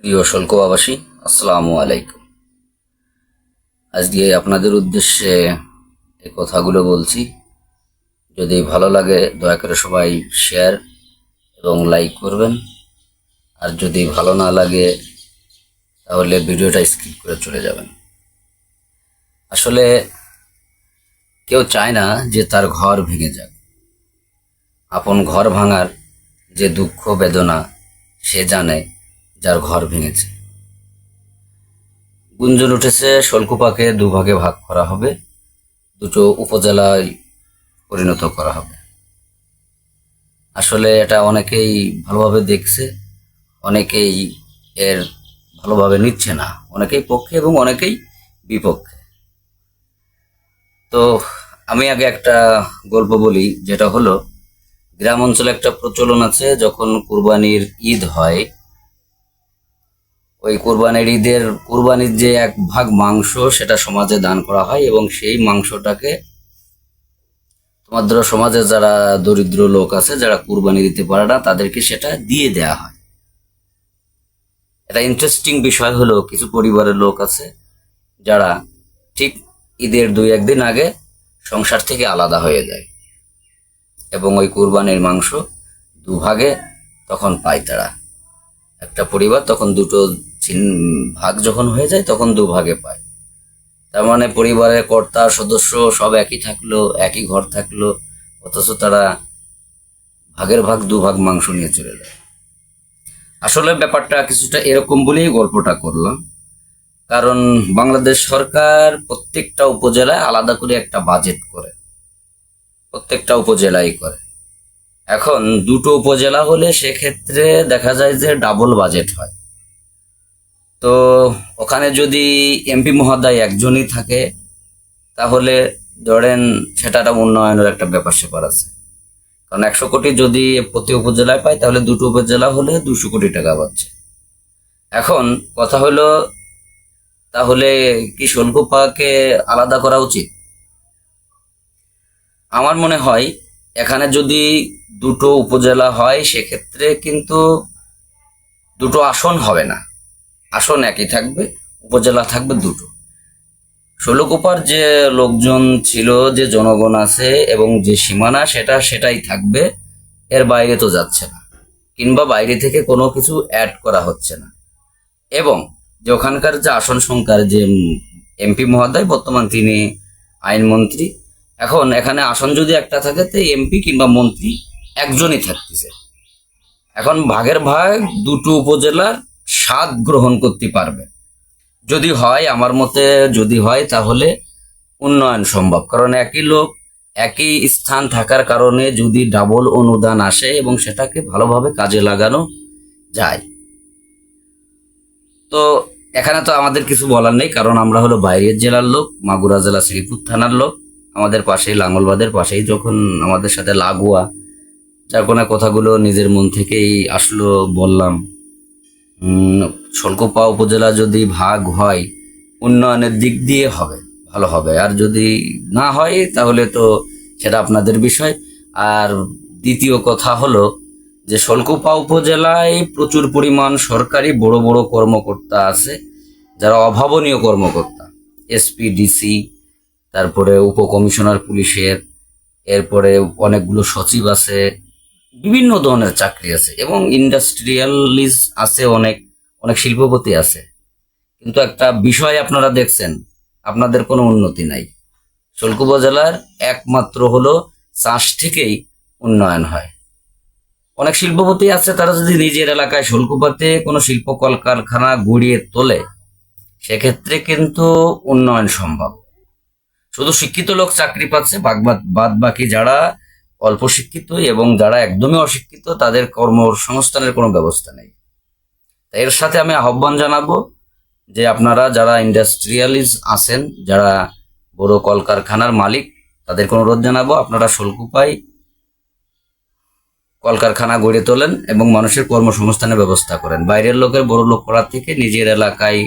প্রিয় শুল্কবাসী, আসসালামু আলাইকুম। আজকে আপনাদের উদ্দেশ্যে এই কথাগুলো বলছি। যদি ভালো লাগে দয়া করে সবাই শেয়ার এবং লাইক করবেন। আর যদি ভালো না লাগে তাহলে ভিডিওটা স্কিপ করে চলে যাবেন। আসলে কেউ চায় না যে তার ঘর ভেঙে যাক। আপন ঘর ভাঙার যে দুঃখ বেদনা সে জানে যার ঘর ভেঙেছে। গুঞ্জন উঠেছে শোলকুপাকে দুভাগে ভাগ করা হবে, দুটো উপজেলায় পরিণত করা হবে। আসলে এটা অনেকেই ভালোভাবে দেখছে, অনেকেই এর ভালোভাবে নিচ্ছে না, অনেকেই পক্ষে এবং অনেকেই বিপক্ষে। তো আমি আগে একটা গল্প বলি, যেটা হলো গ্রাম অঞ্চলে একটা প্রচলন আছে, যখন কুরবানির ঈদ হয় ওই কুরবানির যে এক ভাগ মাংস সেটা সমাজে দান করা হয় এবং সেই মাংসটাকে তোমাদের সমাজে যারা দরিদ্র লোক আছে, যারা কুরবানি দিতে পারে না, তাদেরকে সেটা দিয়ে দেয়া হয়। এটা ইন্টারেস্টিং বিষয় হলো কিছু পরিবারের লোক আছে যারা ঠিক ঈদের 2-1 দিন আগে সংসার থেকে আলাদা হয়ে যায় এবং ওই কুরবানির মাংস দুভাগে তখন পায় তারা। একটা পরিবার তখন দুটো ভাগ যখন হয়ে যায় তখন দুভাগে পায়। তার মানে পরিবারের কর্তা সদস্য সব একই থাকলো, একই ঘর থাকলো, অথচ তারা ভাগের ভাগ দুভাগ মাংস নিয়ে চলে যায়। আসলে ব্যাপারটা কিছুটা এরকম বলেই গল্পটা করলাম, কারণ বাংলাদেশ সরকার প্রত্যেকটা উপজেলায় আলাদা করে একটা বাজেট করে, প্রত্যেকটা উপজেলায় করে। এখন দুটো উপজেলা হলে সেক্ষেত্রে দেখা যায় যে ডাবল বাজেট হয়। তো ওখানে যদি এমপি মহোদয় একজনই থাকে তাহলে ধরেন সেটা একটা উন্নয়নের একটা ব্যাপার স্যাপার আছে। কারণ 100 কোটি যদি প্রতি উপজেলায় পায় তাহলে দুটো উপজেলা হলে 200 কোটি টাকা পাচ্ছে। এখন কথা হলো, তাহলে কি শোলকুপাকে আলাদা করা উচিত? আমার মনে হয় এখানে যদি দুটো উপজেলা হয় সেক্ষেত্রে কিন্তু দুটো আসন হবে না, আসন একই থাকবে, উপজেলা থাকবে দুটো। শোলকুপার যে লোকজন ছিল, যে জনগণ আছে এবং যে সীমানা সেটাই থাকবে, এর বাইরে তো যাচ্ছে না, কিংবা বাইরে থেকে কোনো কিছু অ্যাড করা হচ্ছে না। এবং যে ওখানকার যে আসন সংখ্যার যে এমপি মহোদয়, বর্তমান তিনি আইনমন্ত্রী, এখন এখানে আসন যদি একটা থাকে তো এমপি কিংবা মন্ত্রী একজনই থাকতেছে। এখন ভাগের ভাগ দুটো উপজেলার স্বাদ গ্রহণ করতে পারবে। যদি হয়, আমার মতে যদি হয় তাহলে উন্নয়ন সম্ভব, কারণ একই লোক একই স্থান থাকার কারণে যদি ডাবল অনুদান আসে এবং সেটাকে ভালোভাবে কাজে লাগানো যায়, তো এখানে তো আমাদের কিছু বলার নেই, কারণ আমরা হলো বাইরের জেলার লোক, মাগুরা জেলা শ্রীপুর থানার লোক, আমাদের পাশেই লাঙ্গলবাদের পাশেই যখন আমাদের সাথে লাগোয়া, যার কোনো কথাগুলো নিজের মন থেকেই আসলো বললাম। শোলকুপা উপজেলা যদি ভাগ হয় উন্নয়নের দিক দিয়ে হবে, ভালো হবে, আর যদি না হয় তাহলে তো সেটা আপনাদের বিষয়। আর দ্বিতীয় কথা হলো যে শোলকুপা উপজেলায় প্রচুর পরিমাণ সরকারি বড় বড় কর্মকর্তা আছে, যারা অভাবনীয় কর্মকর্তা, এসপি, ডিসি, তারপরে উপকমিশনার পুলিশের, এরপরে অনেকগুলো সচিব আছে, বিভিন্ন ধরনের চাকরি আছে এবং ইন্ডাস্ট্রিয়ালিস্ট আছে, অনেক অনেক শিল্পপতি আছে। কিন্তু একটা বিষয় আপনারা দেখছেন, আপনাদের কোনো উন্নতি নাই। শোলকুপা জেলার একমাত্র হলো চাষ থেকেই উন্নয়ন হয়। অনেক শিল্পপতি আছে, তারা যদি নিজের এলাকায় শোলকুপাতে কোনো শিল্প কলকারখানা গড়িয়ে তোলে সেক্ষেত্রে কিন্তু উন্নয়ন সম্ভব। শুধু শিক্ষিত লোক চাকরি পাচ্ছে, বাদ বাকি যারা অল্প শিক্ষিত এবং যারা একদমই অশিক্ষিত তাদের কর্মসংস্থানের কোনো ব্যবস্থা নেই। এর সাথে আমি আহ্বান জানাবো যে আপনারা যারা ইন্ডাস্ট্রিয়ালিস্ট আছেন, যারা বড় কলকারখানার মালিক, তাদেরকে অনুরোধ জানাবো আপনারা শোলকুপায় কলকারখানা গড়ে তোলেন এবং মানুষের কর্মসংস্থানের ব্যবস্থা করেন। বাইরের লোকের বড় লোক করার থেকে নিজের এলাকায়